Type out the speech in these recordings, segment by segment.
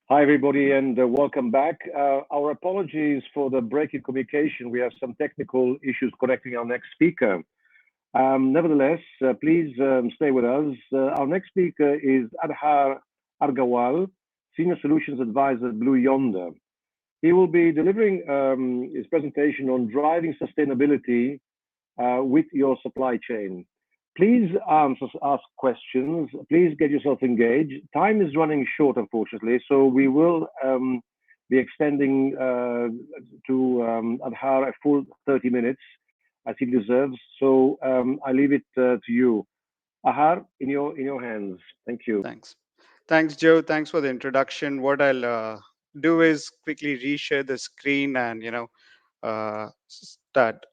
Hi, everybody, and welcome back. Our apologies for the break in communication. We have some technical issues connecting our next speaker. Nevertheless, please stay with us. Our next speaker is Adhar Argawal, Senior Solutions Advisor at Blue Yonder. He will be delivering his presentation on driving sustainability with your supply chain. Please ask questions. Please get yourself engaged. Time is running short, unfortunately, so we will be extending to Adhar a full 30 minutes as he deserves. So I leave it to you. Adhar, in your hands. Thank you. Thanks. Thanks, Joe. Thanks for the introduction. What I'll do is quickly reshare the screen and, start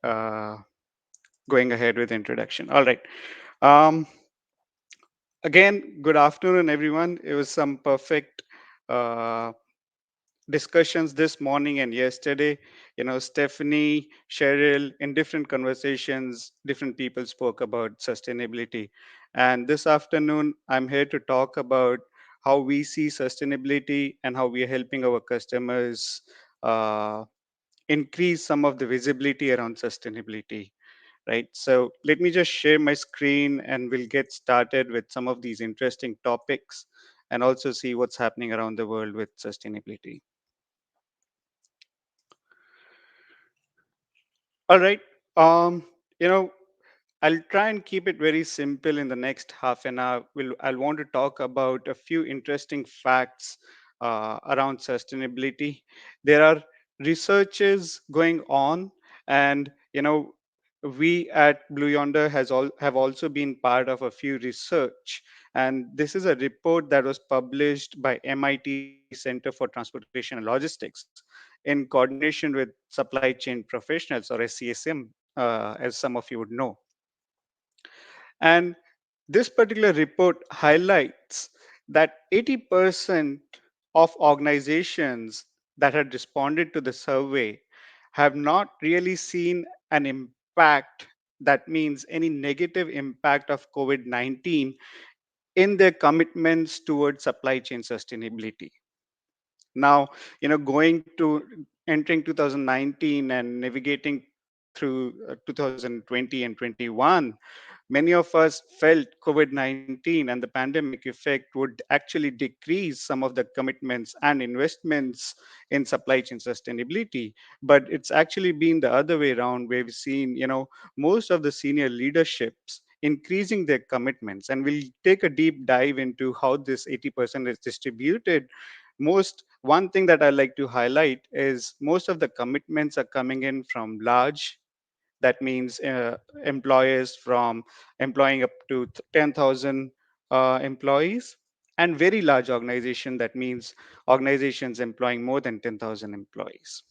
going ahead with the introduction. All right. Um, Again, good afternoon, everyone. It was some perfect uh, discussions this morning and yesterday. Stephanie, Cheryl, in different conversations, different people spoke about sustainability. And this afternoon, I'm here to talk about how we see sustainability and how we are helping our customers uh, increase some of the visibility around sustainability. Right. So let me just share my screen and we'll get started with some of these interesting topics and also see what's happening around the world with sustainability. All right. Um, you know, I'll try and keep it very simple in the next half an hour. I'll want to talk about a few interesting facts around sustainability. There are researches going on, and we at Blue Yonder have also been part of a few research. And this is a report that was published by MIT Center for Transportation and Logistics in coordination with Supply Chain Professionals, or SCSM, as some of you would know. And this particular report highlights that 80% of organizations that had responded to the survey have not really seen an impact, that means any negative impact of COVID 19 in their commitments towards supply chain sustainability. Now, going to entering 2019 and navigating through 2020 and 21, many of us felt COVID 19 and the pandemic effect would actually decrease some of the commitments and investments in supply chain sustainability. But it's actually been the other way around, where we've seen, most of the senior leaderships increasing their commitments. And we'll take a deep dive into how this 80% is distributed. Most one thing that I like to highlight is most of the commitments are coming in from large, that means employers from employing up to 10,000 employees, and very large organization, that means organizations employing more than 10,000 employees.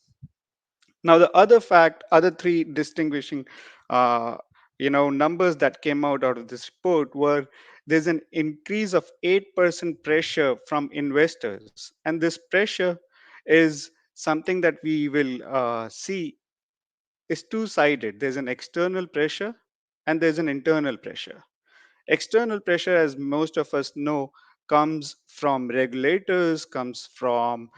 Now, the other three distinguishing, uh, numbers that came out of this report were there's an increase of 8% pressure from investors, and this pressure is something that we will see is two-sided. There's an external pressure and there's an internal pressure. External pressure, as most of us know, comes from regulators, comes from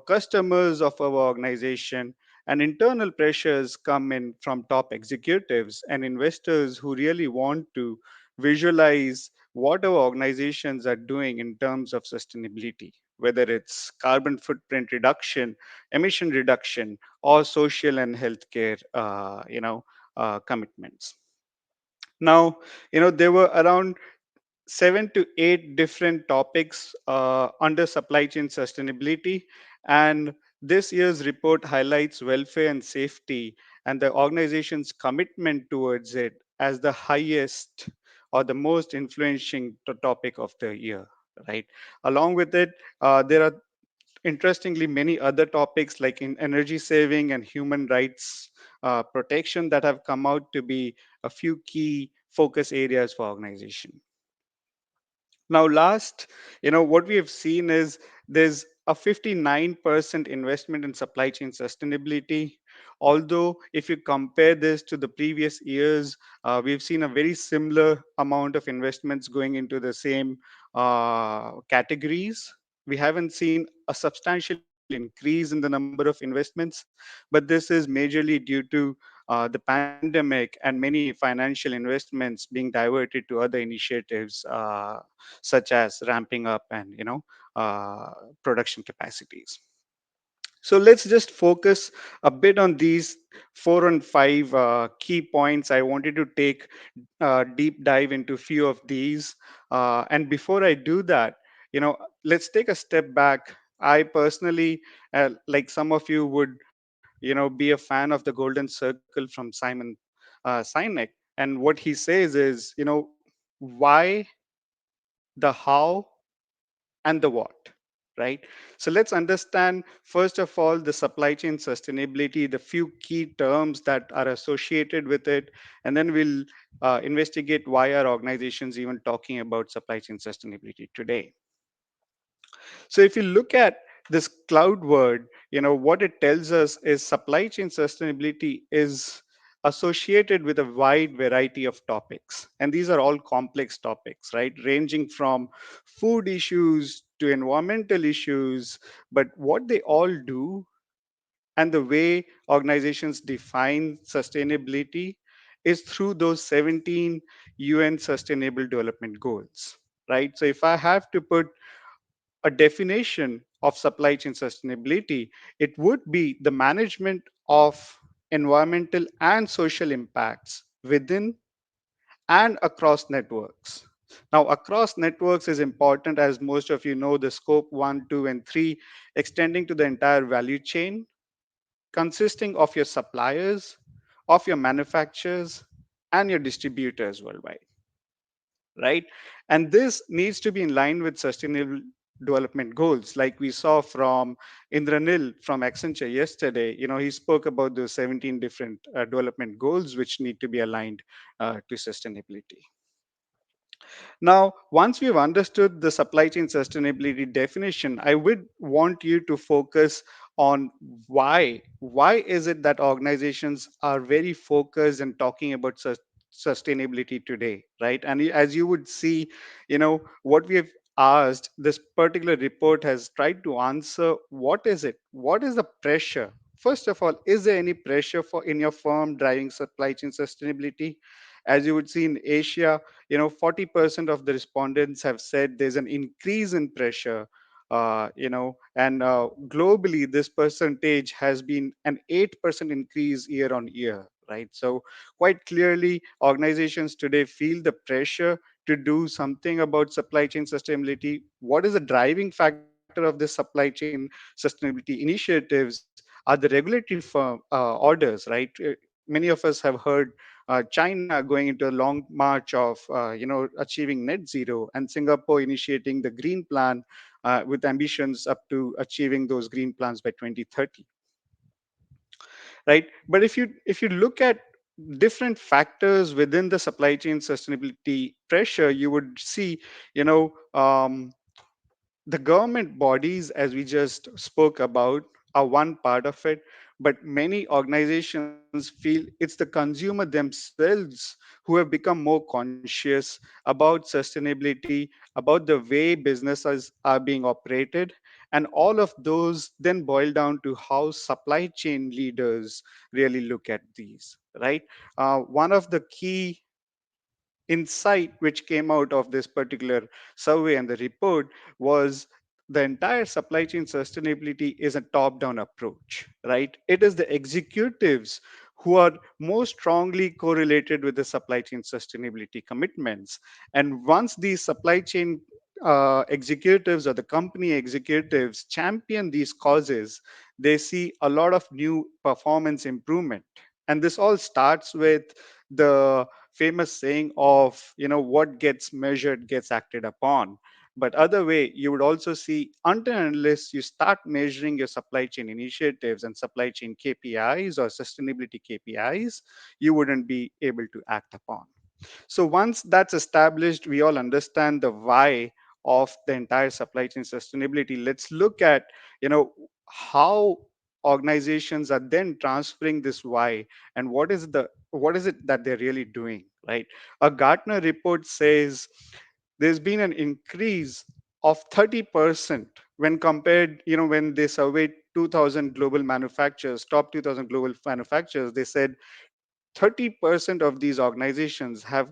customers of our organization, and internal pressures come in from top executives and investors who really want to visualize what our organizations are doing in terms of sustainability, whether it's carbon footprint reduction, emission reduction, or social and healthcare commitments. Now, there were around 7 to 8 different topics under supply chain sustainability. And this year's report highlights welfare and safety and the organization's commitment towards it as the highest or the most influential topic of the year, right? Along with it, there are interestingly many other topics like in energy saving and human rights protection that have come out to be a few key focus areas for organization. Now, last, what we have seen is there's a 59% investment in supply chain sustainability. Although, if you compare this to the previous years, we've seen a very similar amount of investments going into the same categories. We haven't seen a substantial increase in the number of investments, but this is majorly due to the pandemic and many financial investments being diverted to other initiatives, such as ramping up and production capacities. So let's just focus a bit on these four and five key points. I wanted to take deep dive into few of these. And before I do that, let's take a step back. I personally, like some of you would, be a fan of the Golden Circle from Simon Sinek. And what he says is, why, the how, and the what, right? So let's understand, first of all, the supply chain sustainability, the few key terms that are associated with it, and then we'll investigate why are organizations even talking about supply chain sustainability today. So if you look at this cloud word, what it tells us is supply chain sustainability is associated with a wide variety of topics. And these are all complex topics, right? Ranging from food issues to environmental issues. But what they all do and the way organizations define sustainability is through those 17 UN Sustainable Development Goals, right? So if I have to put a definition of supply chain sustainability, it would be the management of environmental and social impacts within and across networks. Now, across networks is important, as most of you know, the scope 1, 2, and 3, extending to the entire value chain, consisting of your suppliers, of your manufacturers, and your distributors worldwide, right? And this needs to be in line with sustainable development goals, like we saw from Indranil from Accenture yesterday. He spoke about the 17 different development goals which need to be aligned to sustainability. Now, once we've understood the supply chain sustainability definition, I would want you to focus on why. Why is it that organizations are very focused and talking about sustainability today, right? And as you would see, what we have asked, this particular report has tried to answer what is it? What is the pressure? First of all, is there any pressure for in your firm driving supply chain sustainability? As you would see in Asia, 40% of the respondents have said there's an increase in pressure, and globally this percentage has been an 8% increase year on year, right? So quite clearly organizations today feel the pressure to do something about supply chain sustainability. What is the driving factor of this supply chain sustainability initiatives are the regulatory orders, right? Many of us have heard China going into a long march of achieving net zero, and Singapore initiating the green plan with ambitions up to achieving those green plans by 2030, right? But if you look at different factors within the supply chain sustainability pressure, you would see, you know the government bodies, as we just spoke about, are one part of it, but many organizations feel it's the consumer themselves who have become more conscious about sustainability, about the way businesses are being operated. And all of those then boil down to how supply chain leaders really look at these, right? One of the key insight which came out of this particular survey and the report was the entire supply chain sustainability is a top down approach, right? It is the executives who are most strongly correlated with the supply chain sustainability commitments. And once these supply chain executives or the company executives champion these causes, they see a lot of new performance improvement. And this all starts with the famous saying of, what gets measured gets acted upon. But other way, you would also see, until and unless you start measuring your supply chain initiatives and supply chain KPIs or sustainability KPIs, you wouldn't be able to act upon. So once that's established, we all understand the why of the entire supply chain sustainability. Let's look at, how organizations are then transferring this why, and what is it that they're really doing, right? A Gartner report says there's been an increase of 30% when compared, when they surveyed 2000 global manufacturers, top 2000 global manufacturers, they said 30% of these organizations have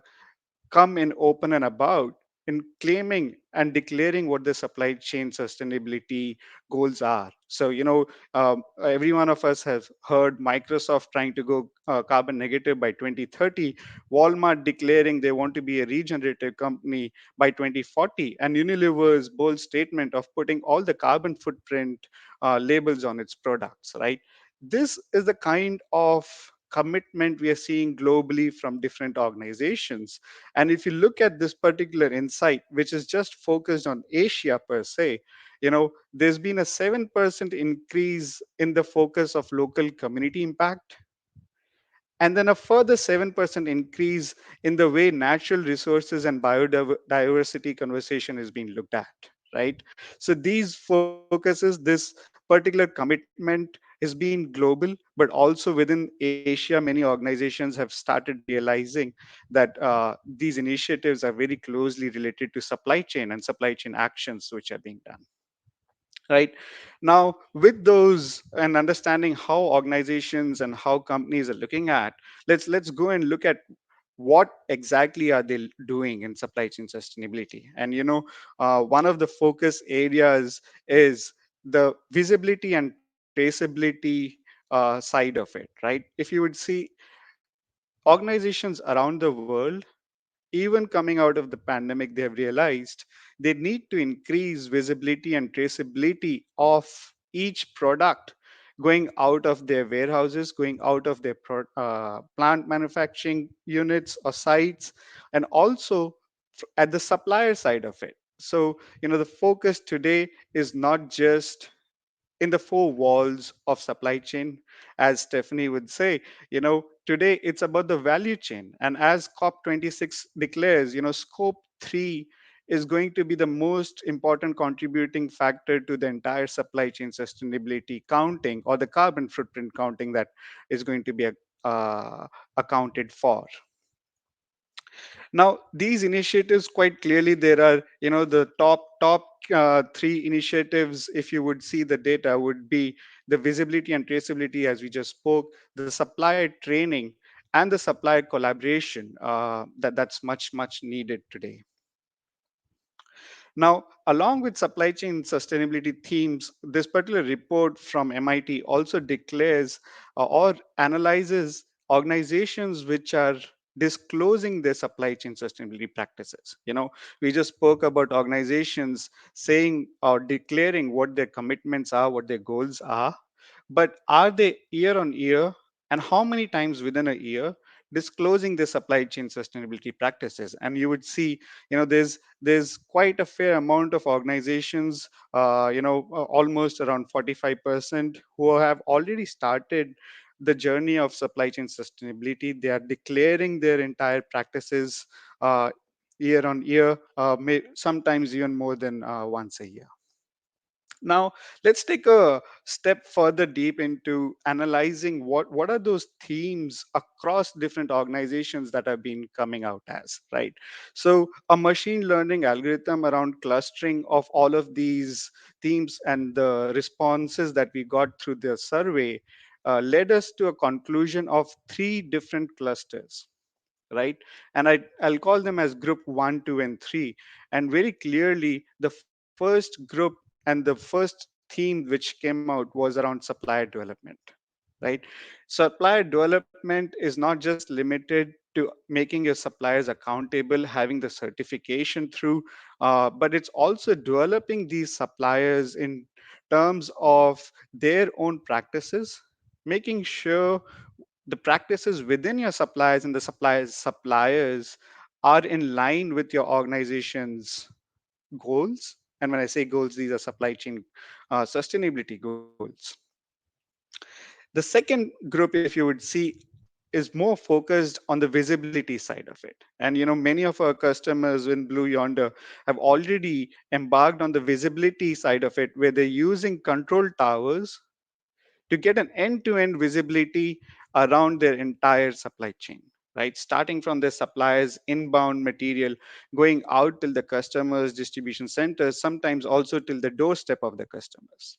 come in open and about in claiming and declaring what the supply chain sustainability goals are. So, every one of us has heard Microsoft trying to go carbon negative by 2030, Walmart declaring they want to be a regenerative company by 2040, and Unilever's bold statement of putting all the carbon footprint labels on its products, right? This is the kind of commitment we are seeing globally from different organizations. And if you look at this particular insight, which is just focused on Asia per se, there's been a 7% increase in the focus of local community impact, and then a further 7% increase in the way natural resources and biodiversity conversation is being looked at, right? So these focuses, this particular commitment is being global, but also within Asia, many organizations have started realizing that these initiatives are very closely related to supply chain and supply chain actions which are being done, right? Now, with those and understanding how organizations and how companies are looking at, let's go and look at what exactly are they doing in supply chain sustainability. And one of the focus areas is the visibility and traceability side of it, right? If you would see, organizations around the world, even coming out of the pandemic, they have realized they need to increase visibility and traceability of each product going out of their warehouses, going out of their plant manufacturing units or sites, and also at the supplier side of it. So, the focus today is not just in the four walls of supply chain, as Stephanie would say. Today it's about the value chain. And as COP26 declares, scope 3 is going to be the most important contributing factor to the entire supply chain sustainability counting, or the carbon footprint counting that is going to be uh, accounted for. Now, these initiatives, quite clearly, there are, the top three initiatives, if you would see the data, would be the visibility and traceability, as we just spoke, the supplier training, and the supplier collaboration that's much needed today. Now, along with supply chain sustainability themes, this particular report from MIT also declares or analyzes organizations which are disclosing their supply chain sustainability practices. We just spoke about organizations saying or declaring what their commitments are, what their goals are, but are they year on year, and how many times within a year, disclosing their supply chain sustainability practices? And you would see, there's quite a fair amount of organizations, almost around 45%, who have already started the journey of supply chain sustainability. They are declaring their entire practices year on year, sometimes even more than once a year. Now, let's take a step further deep into analyzing what are those themes across different organizations that have been coming out as, right? So, a machine learning algorithm around clustering of all of these themes and the responses that we got through the survey led us to a conclusion of three different clusters, right? And I'll call them as group 1, 2, and 3. And very clearly, the first group and the first theme which came out was around supplier development, right? Supplier development is not just limited to making your suppliers accountable, having the certification through, but it's also developing these suppliers in terms of their own practices, making sure the practices within your suppliers and the suppliers are in line with your organization's goals. And when I say goals, these are supply chain sustainability goals. The second group, if you would see, is more focused on the visibility side of it. And many of our customers in Blue Yonder have already embarked on the visibility side of it, where they're using control towers to get an end-to-end visibility around their entire supply chain, right? Starting from the suppliers, inbound material, going out till the customers, distribution centers, sometimes also till the doorstep of the customers.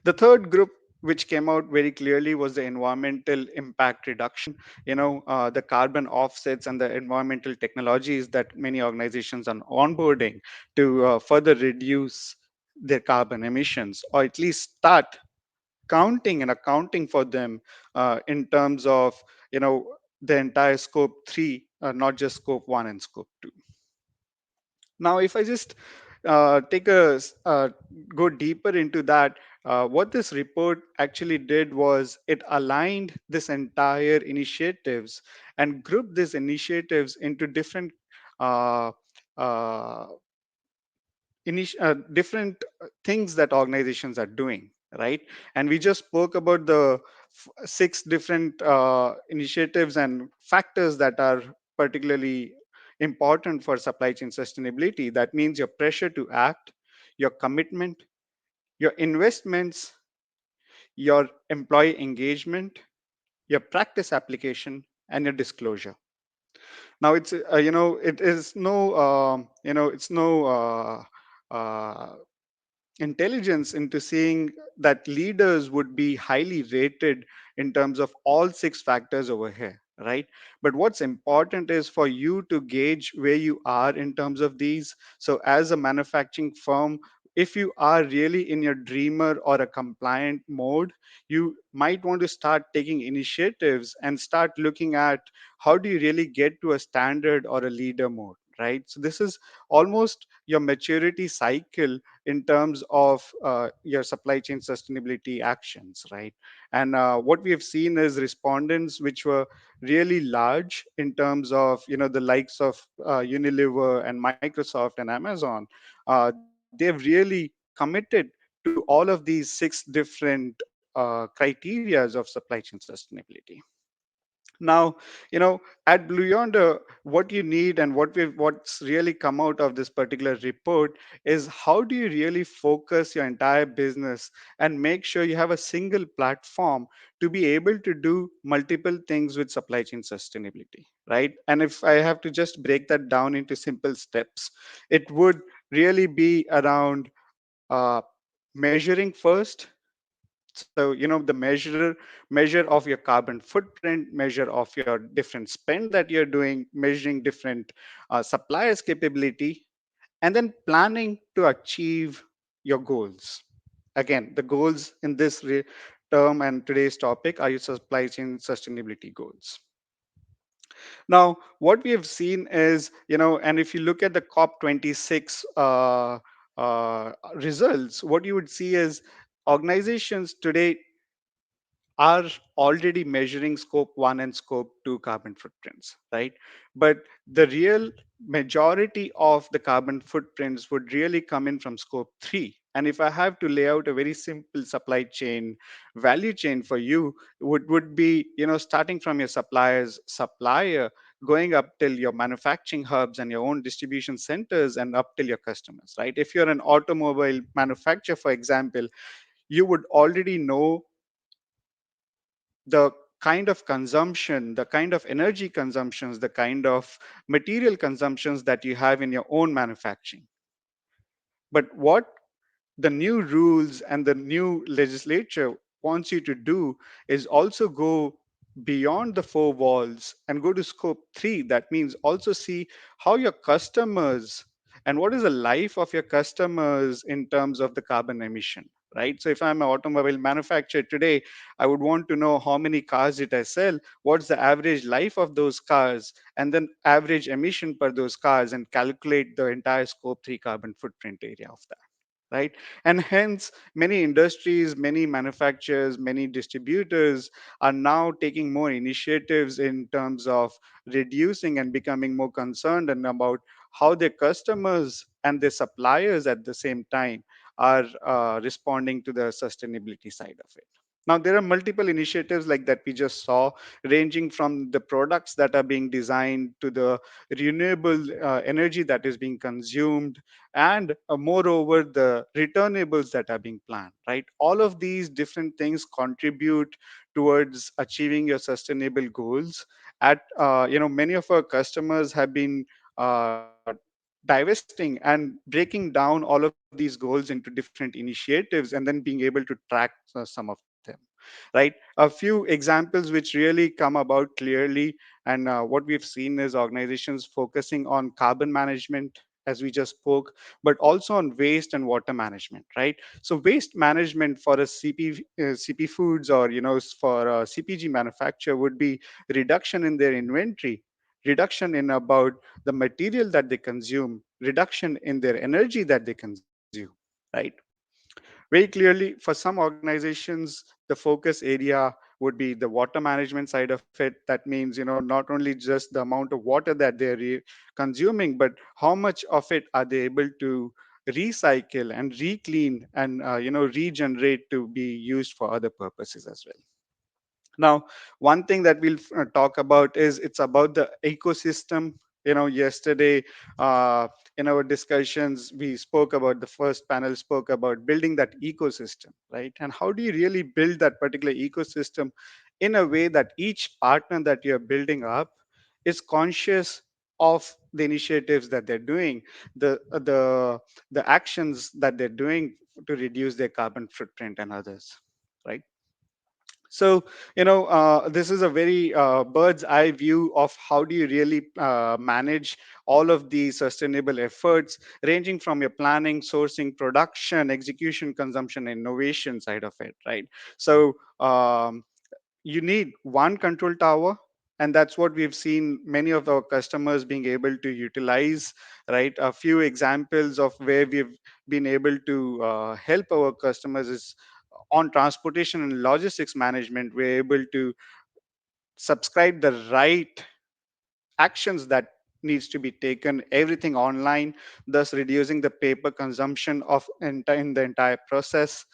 The third group which came out very clearly was the environmental impact reduction. The carbon offsets and the environmental technologies that many organizations are onboarding to further reduce their carbon emissions, or at least start counting and accounting for them in terms of the entire scope 3, not just scope 1 and scope 2. Now, if I just take go deeper into that, what this report actually did was it aligned this entire initiatives and grouped these initiatives into different uh, uh, different things that organizations are doing, right? And we just spoke about the six different initiatives and factors that are particularly important for supply chain sustainability. That means your pressure to act, your commitment, your investments, your employee engagement, your practice application, and your disclosure. Now it's it is no it's no uh, intelligence into seeing that leaders would be highly rated in terms of all six factors over here, right? But what's important is for you to gauge where you are in terms of these. So as a manufacturing firm, if you are really in your dreamer or a compliant mode, you might want to start taking initiatives and start looking at how do you really get to a standard or a leader mode, right? So this is almost your maturity cycle in terms of your supply chain sustainability actions, right? And what we have seen is respondents which were really large in terms of the likes of Unilever and Microsoft and Amazon. They've really committed to all of these six different criterias of supply chain sustainability. Now, at Blue Yonder, what you need and what's really come out of this particular report is how do you really focus your entire business and make sure you have a single platform to be able to do multiple things with supply chain sustainability, right? And if I have to just break that down into simple steps, it would really be around uh, measuring first. So the measure of your carbon footprint, measure of your different spend that you're doing, measuring different suppliers capability, and then planning to achieve your goals. Again, the goals in this term and today's topic are your supply chain sustainability goals. Now, what we have seen is, and if you look at the COP26 results, what you would see is organizations today are already measuring scope 1 and scope 2 carbon footprints, right? But the real majority of the carbon footprints would really come in from scope 3. And if I have to lay out a very simple supply chain value chain for you, would be starting from your supplier, going up till your manufacturing hubs and your own distribution centers, and up till your customers, right? If you're an automobile manufacturer, for example, you would already know the kind of consumption, the kind of energy consumptions, the kind of material consumptions that you have in your own manufacturing. But what the new rules and the new legislature wants you to do is also go beyond the four walls and go to scope 3. That means also see how your customers and what is the life of your customers in terms of the carbon emission, right? So if I'm an automobile manufacturer today, I would want to know how many cars did I sell, what's the average life of those cars, and then average emission per those cars, and calculate the entire scope 3 carbon footprint area of that, right? And hence many industries, many manufacturers, many distributors are now taking more initiatives in terms of reducing and becoming more concerned and about how their customers and their suppliers at the same time are responding to the sustainability side of it. Now, there are multiple initiatives like that we just saw, ranging from the products that are being designed to the renewable energy that is being consumed, and moreover, the returnables that are being planned, right? All of these different things contribute towards achieving your sustainable goals. Many of our customers have been divesting and breaking down all of these goals into different initiatives and then being able to track some of them, right? A few examples which really come about clearly, and what we've seen is organizations focusing on carbon management, as we just spoke, but also on waste and water management, right? So waste management for a CP foods, or for a CPG manufacturer, would be reduction in their inventory, reduction in about the material that they consume, reduction in their energy that they consume, right? Very clearly, for some organizations, the focus area would be the water management side of it. That means, not only just the amount of water that they're consuming, but how much of it are they able to recycle and reclean and, regenerate to be used for other purposes as well. Now, one thing that we'll talk about is it's about the ecosystem. Yesterday, uh, in our discussions, we spoke about, the first panel spoke about building that ecosystem, right? And how do you really build that particular ecosystem in a way that each partner that you're building up is conscious of the initiatives that they're doing, the actions that they're doing to reduce their carbon footprint and others, right? So, this is a very bird's eye view of how do you really manage all of these sustainable efforts, ranging from your planning, sourcing, production, execution, consumption, innovation side of it, right? So, you need one control tower, and that's what we've seen many of our customers being able to utilize, right? A few examples of where we've been able to help our customers is on transportation and logistics management. We're able to subscribe the right actions that needs to be taken, everything online, thus reducing the paper consumption in the entire process.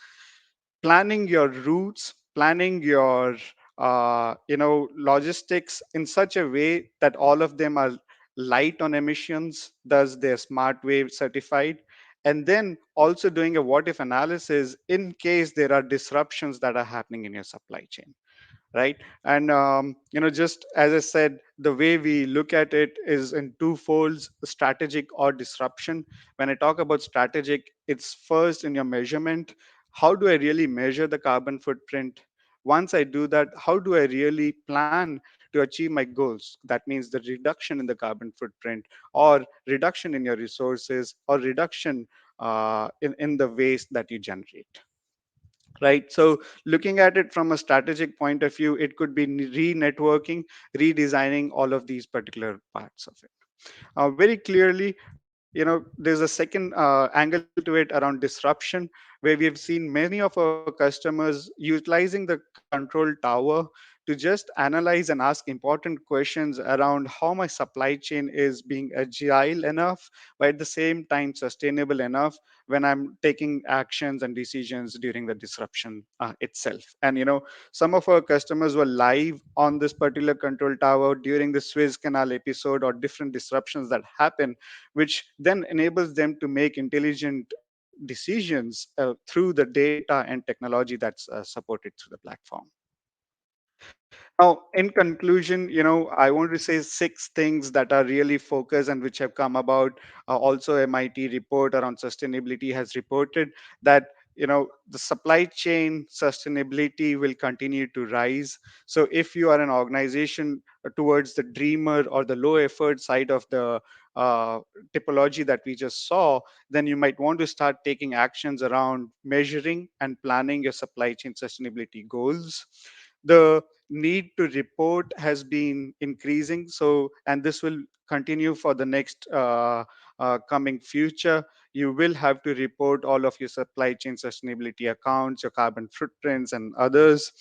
Planning your routes, planning your logistics in such a way that all of them are light on emissions, thus they're smart wave certified. And then also doing a what if analysis in case there are disruptions that are happening in your supply chain, right? And just as I said, the way we look at it is in two folds: strategic or disruption. When I talk about strategic, it's first in your measurement. How do I really measure the carbon footprint? Once I do that, how do I really plan to achieve my goals? That means the reduction in the carbon footprint, or reduction in your resources, or reduction in the waste that you generate, right? So looking at it from a strategic point of view, it could be re-networking, redesigning all of these particular parts of it. Very clearly, there's a second angle to it around disruption, where we have seen many of our customers utilizing the control tower to just analyze and ask important questions around how my supply chain is being agile enough, but at the same time sustainable enough when I'm taking actions and decisions during the disruption itself. And some of our customers were live on this particular control tower during the Suez Canal episode, or different disruptions that happen, which then enables them to make intelligent decisions through the data and technology that's supported through the platform. Now, in conclusion, I want to say six things that are really focused and which have come about. Also, MIT report around sustainability has reported that the supply chain sustainability will continue to rise. So, if you are an organization towards the dreamer or the low effort side of the uh, typology that we just saw, then you might want to start taking actions around measuring and planning your supply chain sustainability goals. The need to report has been increasing, so, and this will continue for the next coming future. You will have to report all of your supply chain sustainability accounts, your carbon footprints and others,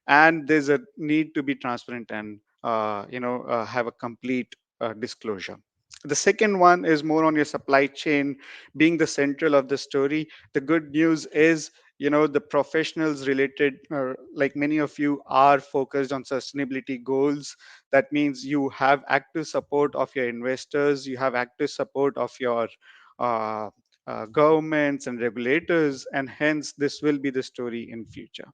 and there's a need to be transparent and have a complete disclosure. The second one is more on your supply chain being the central of the story. The good news is The professionals related, like many of you are focused on sustainability goals. That means you have active support of your investors, you have active support of your uh, governments and regulators, and hence this will be the story in future.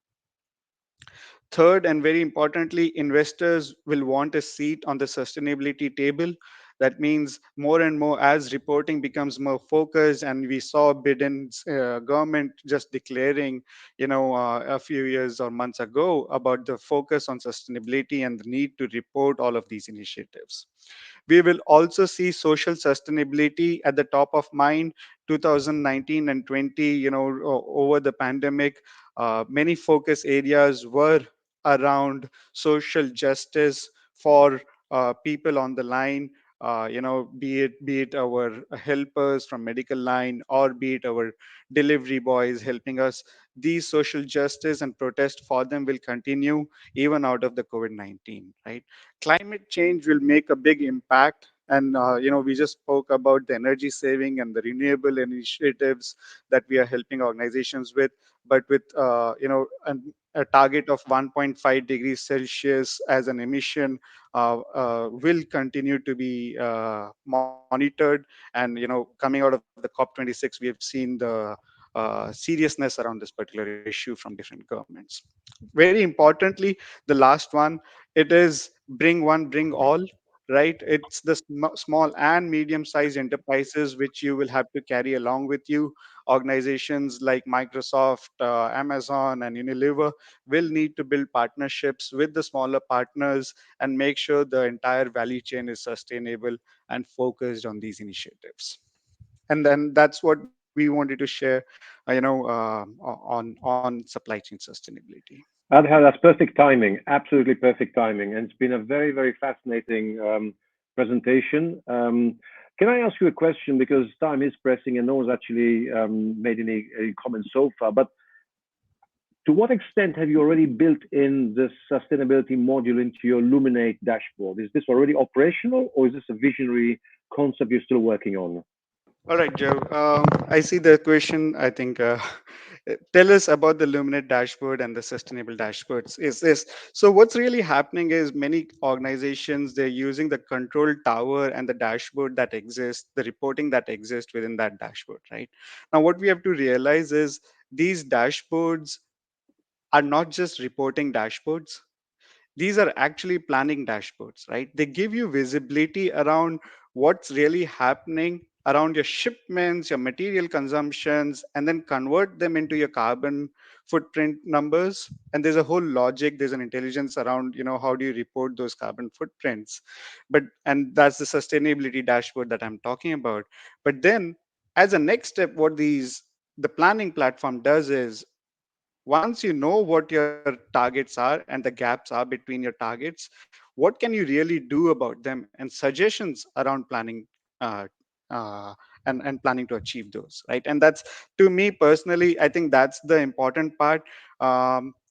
Third, and very importantly, investors will want a seat on the sustainability table. That means more and more as reporting becomes more focused, and we saw Biden's government just declaring, a few years or months ago about the focus on sustainability and the need to report all of these initiatives. We will also see social sustainability at the top of mind. 2019 and 20, over the pandemic, many focus areas were around social justice for people on the line, be it our helpers from medical line, or be it our delivery boys helping us. These social justice and protest for them will continue even out of the COVID-19, right? Climate change will make a big impact, and we just spoke about the energy saving and the renewable initiatives that we are helping organizations with. But with a target of 1.5 degrees Celsius as an emission will continue to be monitored. And coming out of the COP26, we have seen the seriousness around this particular issue from different governments. Very importantly, the last one, it is bring one, bring all. Right, it's the small and medium sized enterprises which you will have to carry along with you. Organizations like Microsoft, Amazon, and Unilever will need to build partnerships with the smaller partners and make sure the entire value chain is sustainable and focused on these initiatives. And then that's what we wanted to share, on supply chain sustainability. Adha, that's perfect timing, absolutely perfect timing. And it's been a very, very fascinating presentation. Can I ask you a question? Because time is pressing and no one's actually made any comments so far. But to what extent have you already built in this sustainability module into your Luminate dashboard? Is this already operational, or is this a visionary concept you're still working on? All right, Joe. I see the question. I think tell us about the Luminate dashboard and the sustainable dashboards. Is this so? What's really happening is many organizations, they're using the control tower and the dashboard that exists, the reporting that exists within that dashboard. Right now, what we have to realize is these dashboards are not just reporting dashboards. These are actually planning dashboards, right? They give you visibility around what's really happening around your shipments, your material consumptions, and then convert them into your carbon footprint numbers. And there's a whole logic, there's an intelligence around, how do you report those carbon footprints. And that's the sustainability dashboard that I'm talking about. But then as a next step, what the planning platform does is, once you know what your targets are and the gaps are between your targets, what can you really do about them, and suggestions around planning, uh, uh, and planning to achieve those, right? And that's, to me personally, I think that's the important part.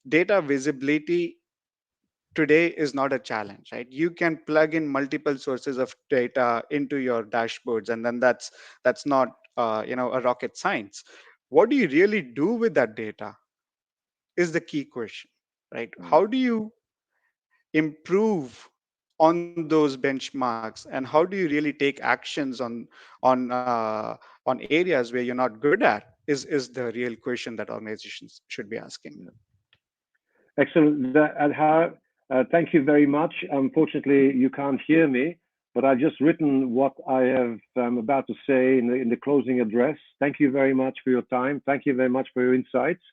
Data visibility today is not a challenge, right? You can plug in multiple sources of data into your dashboards, and then that's not a rocket science. What do you really do with that data is the key question, right? How do you improve on those benchmarks, and how do you really take actions on areas where you're not good at, is the real question that organizations should be asking. Excellent. Adha, thank you very much. Unfortunately, you can't hear me, but I've just written what I have about to say in the closing address. Thank you very much for your time. Thank you very much for your insights.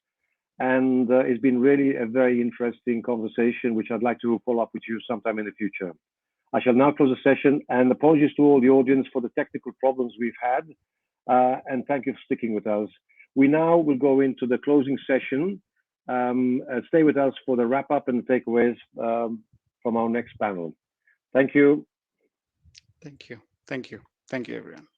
And it's been really a very interesting conversation, which I'd like to follow up with you sometime in the future. I shall now close the session, and apologies to all the audience for the technical problems we've had. And thank you for sticking with us. We now will go into the closing session. Stay with us for the wrap up and takeaways from our next panel. Thank you. Thank you. Thank you. Thank you, everyone.